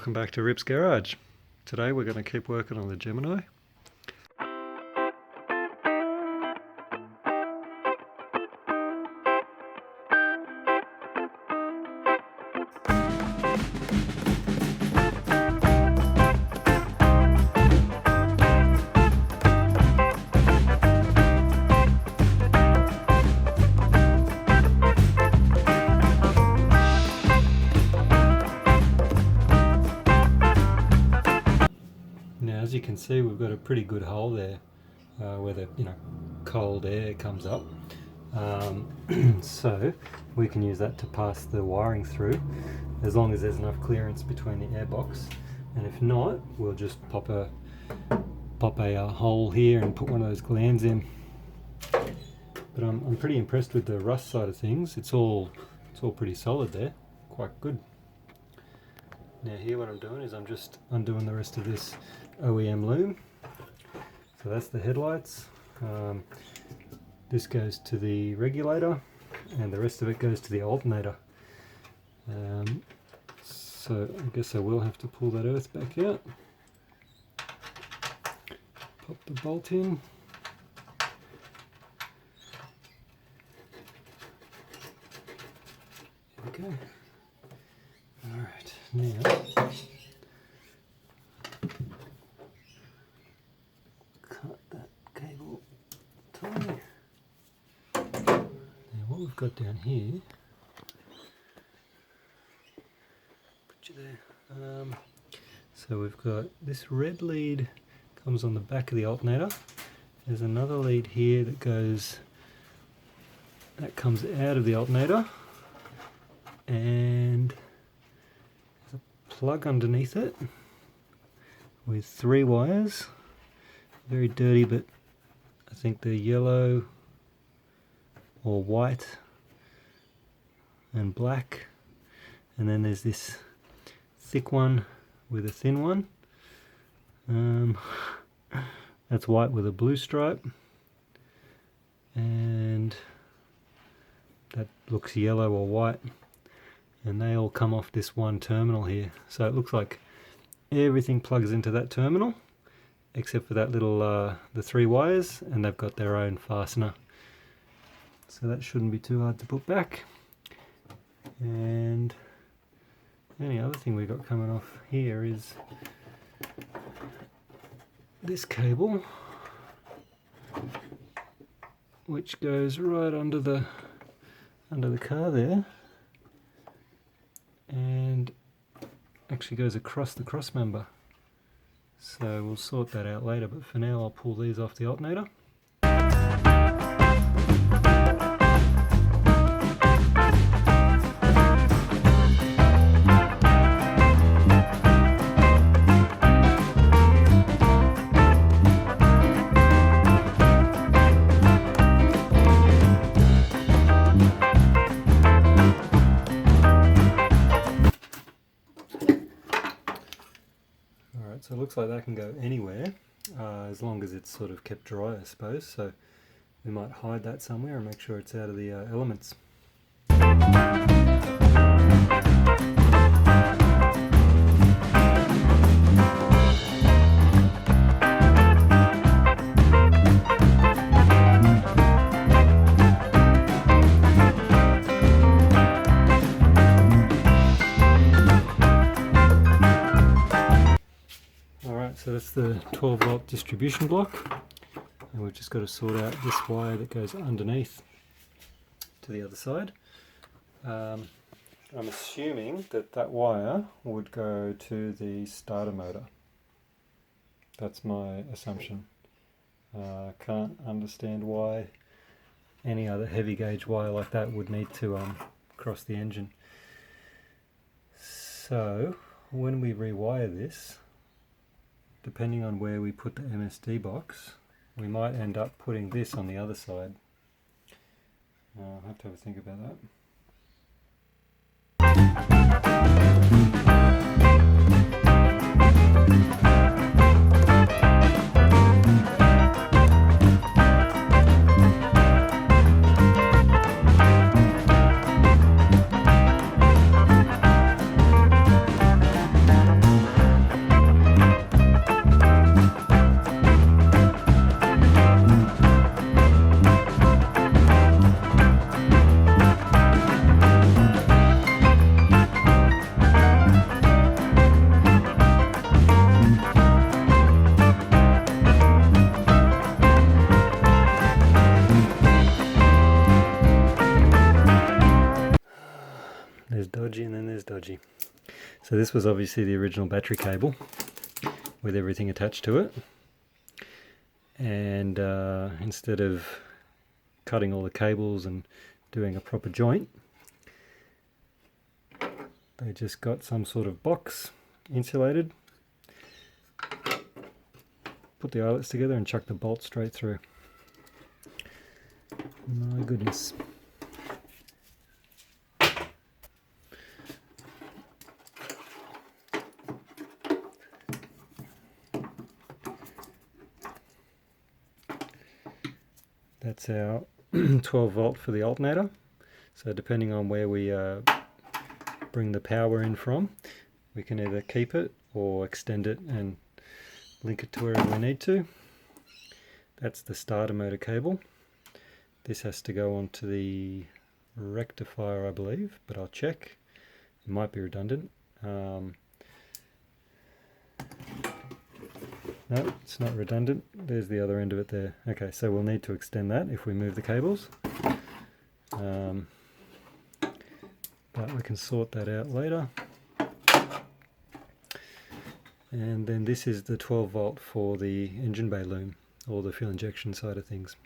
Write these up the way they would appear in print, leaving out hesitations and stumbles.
welcome back to Rip's Garage. Today we're going to keep working on the Gemini. As you can see, we've got a pretty good hole there where the cold air comes up, so we can use that to pass the wiring through as long as there's enough clearance between the airbox, and if not, we'll just pop a hole here and put one of those glands in. But I'm pretty impressed with the rust side of things. It's all pretty solid there, quite good. Now here what I'm doing is I'm just undoing the rest of this OEM loom. So that's the headlights. This goes to the regulator and the rest of it goes to the alternator. So I guess I will have to pull that earth back out. Pop the bolt in. There we go. Alright, now cut that cable tie. Now what we've got down here, put you there. So we've got this red lead comes on the back of the alternator. There's another lead here that comes out of the alternator, and there's a plug underneath it with 3 wires. Very dirty, but I think they're yellow or white and black. And then there's this thick one with a thin one. That's white with a blue stripe. And that looks yellow or white. And they all come off this one terminal here. So it looks like everything plugs into that terminal, except for that little, the 3 wires, and they've got their own fastener. So that shouldn't be too hard to put back. And any other thing we got coming off here is this cable, which goes right under the car there, and actually goes across the cross member. So we'll sort that out later, but for now I'll pull these off the alternator. So it looks like that can go anywhere, as long as it's sort of kept dry, I suppose. So we might hide that somewhere and make sure it's out of the elements. So that's the 12 volt distribution block, and we've just got to sort out this wire that goes underneath to the other side. I'm assuming that wire would go to the starter motor. That's my assumption. Can't understand why any other heavy gauge wire like that would need to cross the engine. So when we rewire this, depending on where we put the MSD box, we might end up putting this on the other side. I'll have to have a think about that. dodgy and then there's dodgy. So this was obviously the original battery cable with everything attached to it. And instead of cutting all the cables and doing a proper joint, they just got some sort of box, insulated, put the eyelets together and chucked the bolt straight through. My goodness. That's our 12 volt for the alternator. So depending on where we bring the power in from, we can either keep it or extend it and link it to wherever we need to. That's the starter motor cable. This has to go onto the rectifier, I believe, but I'll check. It might be redundant. No, it's not redundant. There's the other end of it there. Okay, so we'll need to extend that if we move the cables. But we can sort that out later. And then this is the 12 volt for the engine bay loom, or the fuel injection side of things.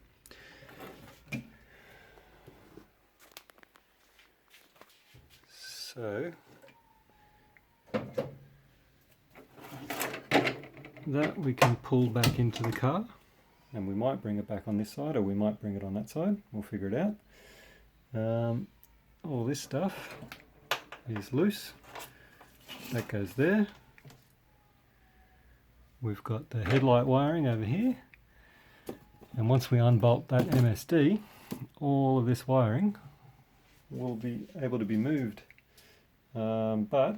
So that we can pull back into the car, and we might bring it back on this side, or we might bring it on that side. We'll figure it out. All this stuff is loose. That goes there. We've got the headlight wiring over here, and once we unbolt that MSD, all of this wiring will be able to be moved, but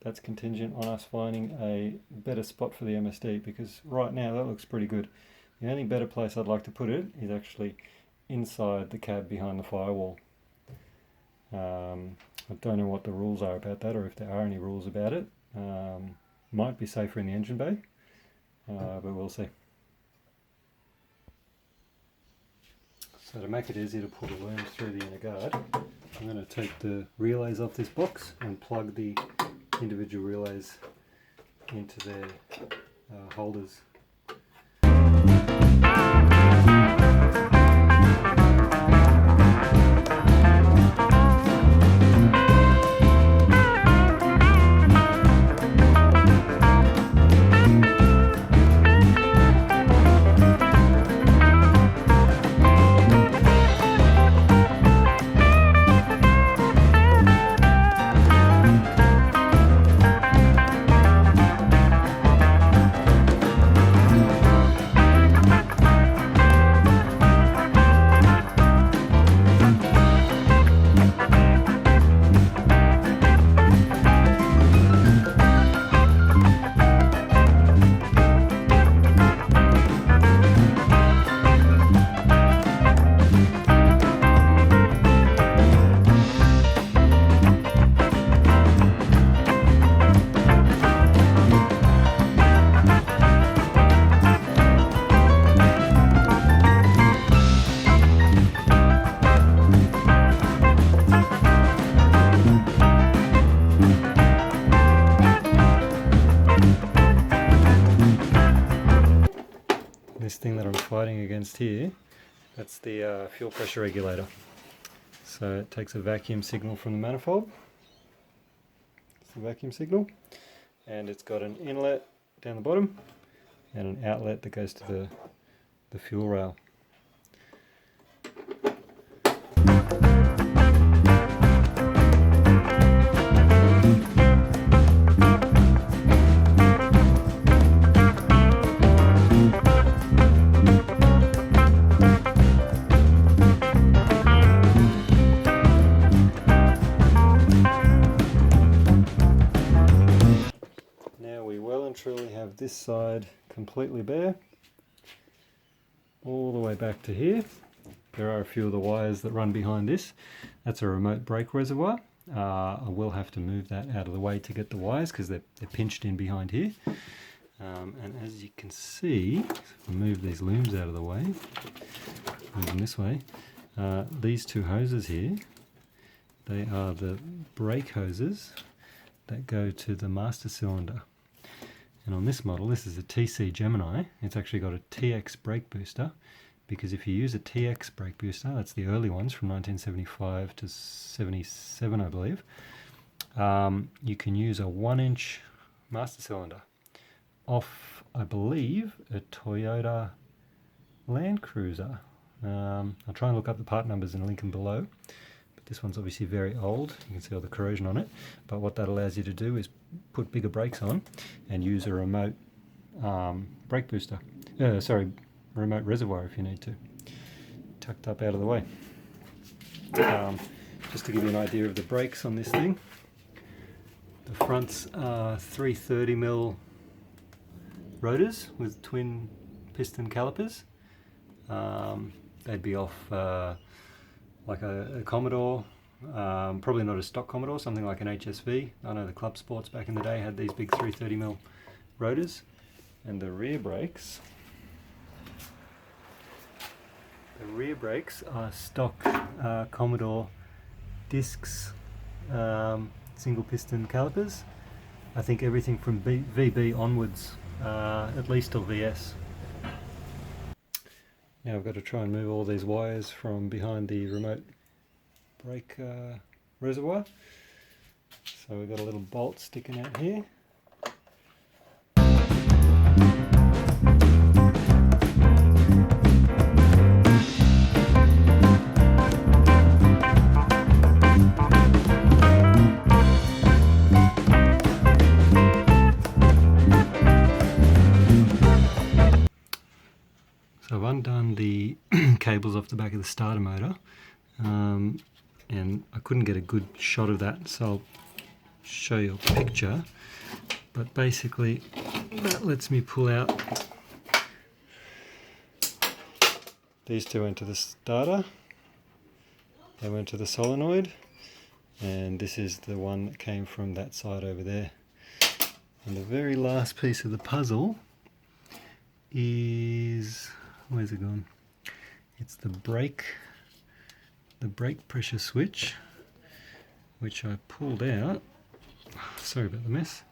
that's contingent on us finding a better spot for the MSD, because right now that looks pretty good. The only better place I'd like to put it is actually inside the cab behind the firewall. I don't know what the rules are about that, or if there are any rules about it. Might be safer in the engine bay, but we'll see. So to make it easier to pull the looms through the inner guard, I'm going to take the relays off this box and plug the individual relays into their holders. This thing that I'm fighting against here, that's the fuel pressure regulator. So it takes a vacuum signal from the manifold. It's the vacuum signal, and it's got an inlet down the bottom and an outlet that goes to the fuel rail. Truly have this side completely bare all the way back to here. There are a few of the wires that run behind this. That's a remote brake reservoir. I will have to move that out of the way to get the wires because they're pinched in behind here. And as you can see, if I move these looms out of the way, move them this way, these two hoses here They are the brake hoses that go to the master cylinder. And on this model, this is a TC Gemini, it's actually got a TX brake booster, because if you use a TX brake booster, that's the early ones from 1975 to 77 I believe, you can use a 1-inch master cylinder off, I believe, a Toyota Land Cruiser. I'll try and look up the part numbers and link them below. But this one's obviously very old. You can see all the corrosion on it. But what that allows you to do is put bigger brakes on and use a remote brake booster. Remote reservoir if you need to. Tucked up out of the way. Just to give you an idea of the brakes on this thing. The fronts are 330mm rotors with twin piston calipers. They'd be off like a Commodore, probably not a stock Commodore, something like an HSV. I know the Club Sports back in the day had these big 330mm rotors. And the rear brakes are stock Commodore discs, single piston calipers. I think everything from VB onwards, at least till VS. Now I've got to try and move all these wires from behind the remote brake reservoir. So we've got a little bolt sticking out here. So I've undone the cables off the back of the starter motor, and I couldn't get a good shot of that, so I'll show you a picture. But basically that lets me pull out these two into the starter, they went to the solenoid, and this is the one that came from that side over there. And the very last piece of the puzzle is, where's it gone? It's the brake pressure switch, which I pulled out. Sorry about the mess.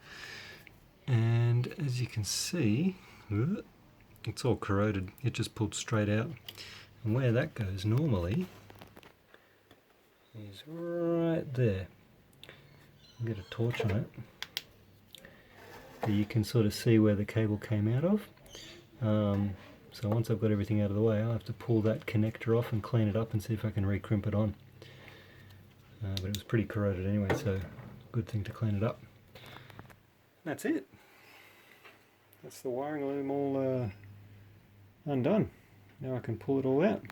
And as you can see, it's all corroded. It just pulled straight out. And where that goes normally is right there. I'll get a torch on it. But you can sort of see where the cable came out of. So once I've got everything out of the way, I'll have to pull that connector off and clean it up and see if I can recrimp it on. But it was pretty corroded anyway, so good thing to clean it up. That's it. That's the wiring loom all undone. Now I can pull it all out.